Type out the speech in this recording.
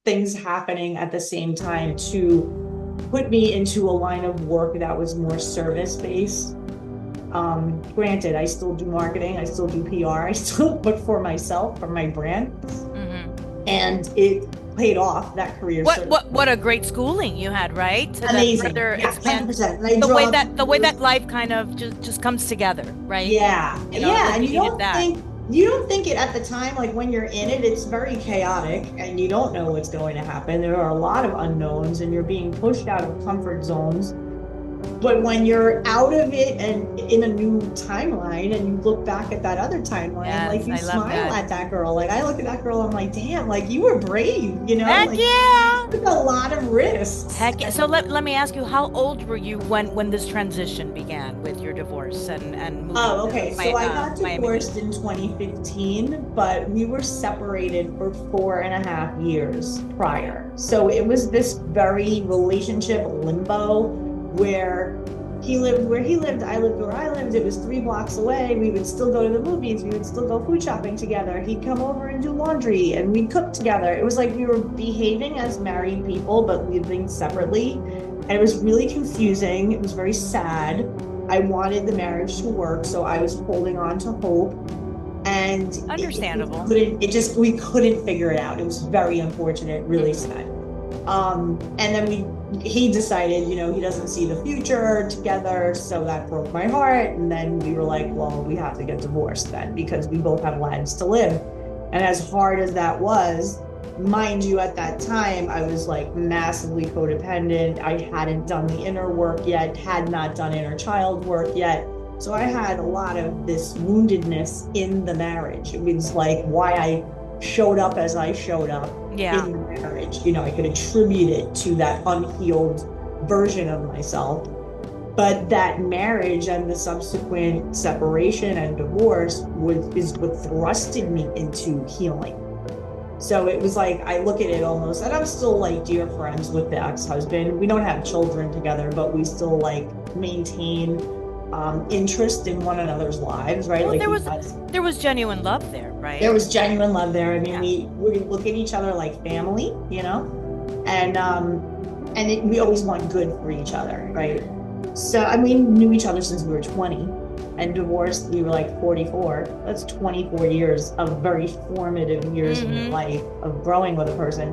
things happening at the same time to put me into a line of work that was more service based. Granted, I still do marketing, I still do PR, I still put for myself, for my brand, and it paid off that career. What a great schooling you had, right? To then Amazing. further Yeah, expand 100%. And I the way dropped, that the way that life kind of just comes together, right? yeah, You know, yeah. like And you needed that. you don't think it at the time, like when you're in it, it's very chaotic and you don't know what's going to happen. There are a lot of unknowns and you're being pushed out of comfort zones. But when you're out of it and in a new timeline and you look back at that other timeline, like Yes, you I love smile that. at that girl. Like I look at that girl, I'm like, damn, like you were brave, Heck like yeah. you took a lot of risks. Heck yeah. So let me ask you, how old were you when this transition began with your divorce and moving Oh, to okay. So I got Miami Beach? divorced in 2015, but we were separated for 4.5 years prior. So it was this very relationship limbo where he lived where he lived, I lived where I lived. It was 3 blocks away. We would still go to the movies. We would still go food shopping together. He'd come over and do laundry and we'd cook together. It was like we were behaving as married people, but living separately. And it was really confusing. It was very sad. I wanted the marriage to work, so I was holding on to hope. And Understandable. we couldn't figure it out. It was very unfortunate, really sad. And then he decided, he doesn't see the future together. So that broke my heart. And then we were like, well, we have to get divorced then because we both have lives to live. And as hard as that was, mind you, at that time, I was like massively codependent. I hadn't done the inner work yet, had not done inner child work yet. So I had a lot of this woundedness in the marriage. It was like why I showed up as I showed up in the marriage. I could attribute it to that unhealed version of myself. But that marriage and the subsequent separation and divorce is what thrusted me into healing. So it was like, I look at it almost, and I'm still like dear friends with the ex-husband. We don't have children together, but we still like maintain interest in one another's lives, right? Well, Like there was genuine love there, right? there was genuine love there. I mean, we look at each other like family, and we always want good for each other, right? So, I mean, knew each other since we were 20 and divorced, we were like 44. That's 24 years of very formative years in your life of growing with a person.